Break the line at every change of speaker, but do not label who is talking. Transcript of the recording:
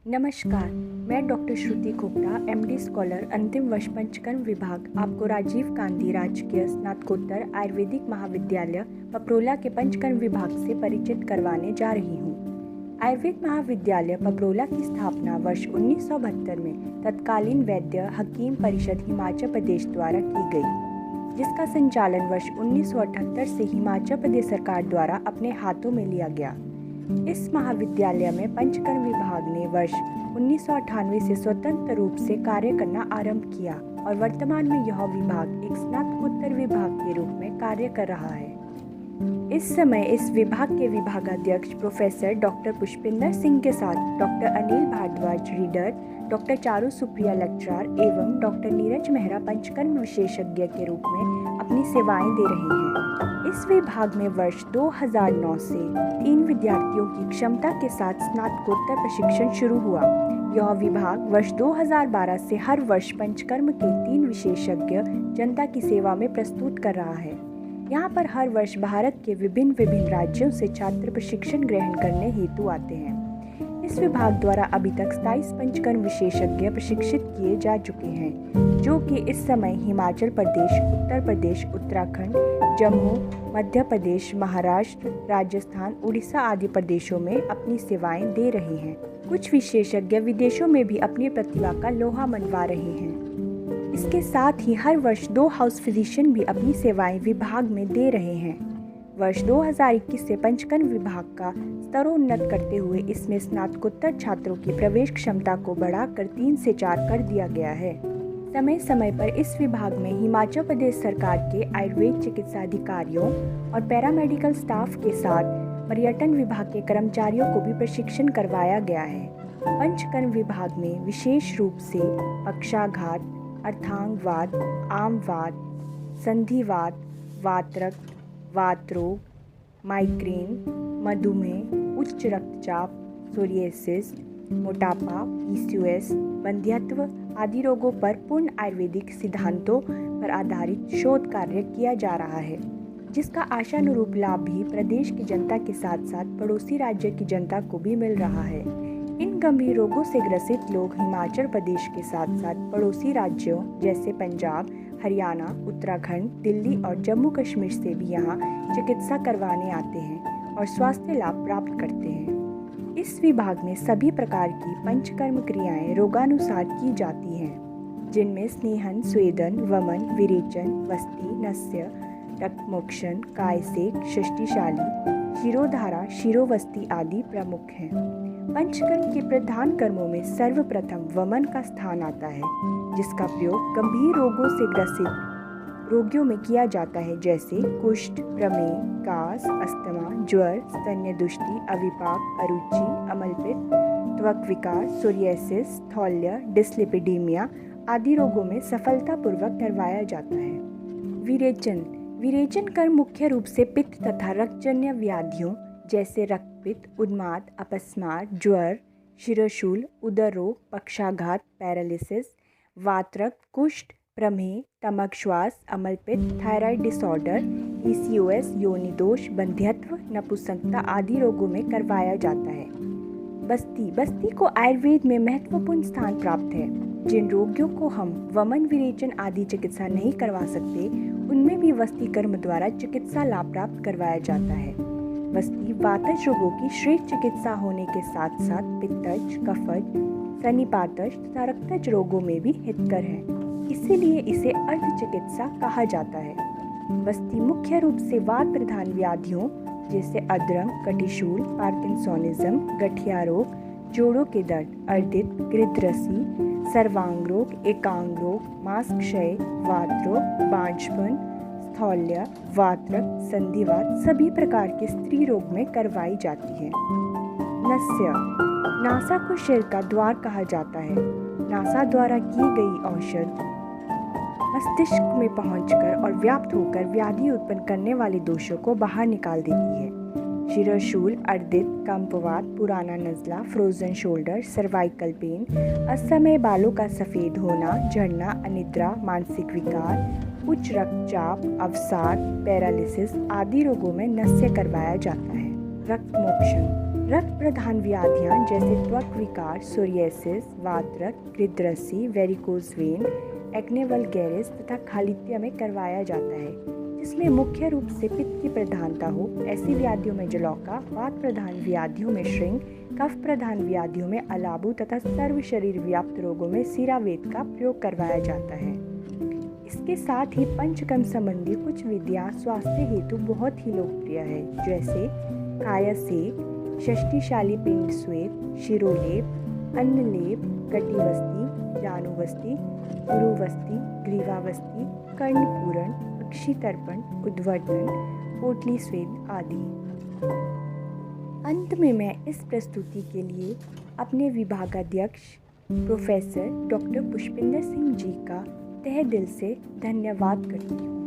नमस्कार, मैं डॉक्टर श्रुति खोपड़ा, MD scholar, अंतिम वर्ष पंचकर्म विभाग, आपको राजीव गांधी राजकीय स्नातकोत्तर आयुर्वेदिक महाविद्यालय पपरोला के पंचकर्म विभाग से परिचित करवाने जा रही हूँ। आयुर्वेद महाविद्यालय पपरोला की स्थापना वर्ष 1972 में तत्कालीन वैद्य हकीम परिषद हिमाचल प्रदेश द्वारा की गई, जिसका संचालन वर्ष 1978 से हिमाचल प्रदेश सरकार द्वारा अपने हाथों में लिया गया। इस महाविद्यालय में पंचकर्म विभाग ने वर्ष 1998 से स्वतंत्र रूप से कार्य करना आरंभ किया और वर्तमान में यह विभाग एक स्नातकोत्तर विभाग के रूप में कार्य कर रहा है। इस समय इस विभाग के विभागाध्यक्ष प्रोफेसर डॉक्टर पुष्पिंदर सिंह के साथ doctor Anil Bhardwaj reader, doctor Charu Supriya lecturer एवं डॉक्टर नीरज मेहरा पंचकर्म विशेषज्ञ के रूप में अपनी सेवाएं दे रहे हैं। इस विभाग में वर्ष 2009 से 3 विद्यार्थियों की क्षमता के साथ स्नातकोत्तर प्रशिक्षण शुरू हुआ। यह विभाग वर्ष 2012 से हर वर्ष पंचकर्म के 3 विशेषज्ञ जनता की सेवा में प्रस्तुत कर रहा है। यहाँ पर हर वर्ष भारत के विभिन्न राज्यों से छात्र प्रशिक्षण ग्रहण करने हेतु आते हैं। इस विभाग द्वारा अभी तक 27 पंचकर्म विशेषज्ञ प्रशिक्षित किए जा चुके हैं, जो कि इस समय हिमाचल प्रदेश, उत्तर प्रदेश, उत्तराखंड, जम्मू, मध्य प्रदेश, महाराष्ट्र, राजस्थान, उड़ीसा आदि प्रदेशों में अपनी सेवाएं दे रहे हैं। कुछ विशेषज्ञ विदेशों में भी अपनी प्रतिभा का लोहा मनवा रहे हैं। इसके साथ ही हर वर्ष 2 हाउस फिजिशियन भी अपनी सेवाएं विभाग में दे रहे हैं। वर्ष 2021 से पंचकर्म विभाग का स्तरोन्नत करते हुए इसमें स्नातकोत्तर छात्रों की प्रवेश क्षमता को बढ़ाकर 3 से 4 कर दिया गया है। समय समय पर इस विभाग में हिमाचल प्रदेश सरकार के आयुर्वेद चिकित्सा अधिकारियों और पैरामेडिकल स्टाफ के साथ पर्यटन विभाग के कर्मचारियों को भी प्रशिक्षण करवाया गया है। पंचकर्म विभाग में विशेष रूप से पक्षाघात, अर्थांगवात, आमवात, संधिवात, वातरक्त, वात रोग, माइग्रेन, मधुमेह, उच्च रक्तचाप, सोरियासिस, मोटापा, पीसीओएस, वंध्यत्व आदि रोगों पर पूर्ण आयुर्वेदिक सिद्धांतों पर आधारित शोध कार्य किया जा रहा है, जिसका आशानुरूप लाभ भी प्रदेश की जनता के साथ साथ पड़ोसी राज्य की जनता को भी मिल रहा है। इन गंभीर रोगों से ग्रसित लोग हिमाचल प्रदेश के साथ साथ पड़ोसी राज्यों जैसे पंजाब, हरियाणा, उत्तराखंड, दिल्ली और जम्मू कश्मीर से भी यहाँ चिकित्सा करवाने आते हैं और स्वास्थ्य लाभ प्राप्त करते हैं। इस विभाग में सभी प्रकार की पंचकर्म क्रियाएं रोगानुसार की जाती हैं, जिनमें स्नेहन, स्वेदन, वमन, विरेचन, वस्ति, नस्य, रक्तमोक्षण, कायसेक, षष्टिशाली, शिरोधारा, शिरोवस्ति आदि प्रमुख हैं। पंचकर्म के प्रधान कर्मों में सर्वप्रथम वमन का स्थान आता है, जिसका प्रयोग गंभीर रोगों से ग्रसित रोगियों में किया जाता है, जैसे कुष्ठ, प्रमेह, कास, अस्थमा, ज्वर, स्तन्य दुष्टि, अविपाक, अरुचि, अमलपित्त, त्वक विकार, सोरियासिस, स्थौल्य, डिस्लिपिडीमिया आदि रोगों में सफलतापूर्वक करवाया जाता है। विरेचन कर्म मुख्य रूप से पित्त तथा रक्तजन्य व्याधियों जैसे रक्तपित्त, उन्माद, अपस्मार, ज्वर, शिरोशूल, उदर रोग, पक्षाघात, पैरालिसिस, वातरक्त, कुष्ठ, प्रमेह, तमक श्वास, अमलपित्त, थायराइड डिसऑर्डर, पीसीओएस, योनि दोष, बंध्यत्व, नपुंसकता आदि रोगों में करवाया जाता है। बस्ती को आयुर्वेद में महत्वपूर्ण स्थान प्राप्त है। जिन रोगियों को हम वमन, विरेचन आदि चिकित्सा नहीं करवा सकते, उनमें भी वस्ती कर्म द्वारा चिकित्सा लाभ प्राप्त करवाया जाता है। वस्ती वातज रोगों की श्रेष्ठ चिकित्सा होने के साथ साथ पित्तज, कफज, सन्निपातज तथा रक्तज रोगों में भी हितकर है, इसीलिए इसे अर्ध चिकित्सा कहा जाता है। वस्ती मुख्य रूप से वात प्रधान व्याधियों जैसे अद्रंग, कटिशूल, पार्किंसोनिज्म, गठिया रोग, जोड़ों के दर्द, अर्दित, गृध्रसी, सर्वांग रोग, एकांग रोग, मांसक्षय, वात रोग, बांझपन, स्थौल्य, वातरक्त, संधिवात सभी प्रकार के स्त्री रोग में करवाई जाती है। नस्य नासा को शरीर का द्वार कहा जाता है। नासा द्वारा की गई औषध मस्तिष्क में पहुंचकर और व्याप्त होकर व्याधि उत्पन्न करने वाले दोषों को बाहर निकाल देती है। शिरोशूल, अर्दित, कंपवात, पुराना नज़ला, फ्रोजन शोल्डर, सर्वाइकल पेन, असमय बालों का सफ़ेद होना, झड़ना, अनिद्रा, मानसिक विकार, उच्च रक्तचाप, अवसाद, पैरालिसिस आदि रोगों में नस्य करवाया जाता है। रक्त मोक्षण रक्त प्रधान व्याधियाँ जैसे त्वक विकार, सोरियासिस, वातरक्त, हृदयरसी, वेरिकोज वेन, एक्ने वल्गैरिस तथा खालित्य में करवाया जाता है, जिसमें मुख्य रूप से पित्त की प्रधानता हो। ऐसी व्याधियों में जलौका, वात प्रधान व्याधियों में श्रिंग, कफ प्रधान व्याधियों में अलाबु तथा सर्व शरीर व्याप्त रोगों में सीरावेद का प्रयोग करवाया जाता है। इसके साथ ही पंचकर्म संबंधी कुछ विधियाँ स्वास्थ्य हेतु बहुत ही लोकप्रिय है, जैसे कायासेक, षष्टिशाली पिंड स्वेद, शिरोलेप, अन्नलेप, कटिवस्ती, जानुवस्ती, गुरुवस्ती, ग्रीवावस्ती, कर्णपूरण, अक्षितर्पण, उद्वर्तन, पोटली स्वेद आदि। अंत में मैं इस प्रस्तुति के लिए अपने विभागाध्यक्ष प्रोफेसर डॉक्टर पुष्पिंदर सिंह जी का तहे दिल से धन्यवाद करती हूँ।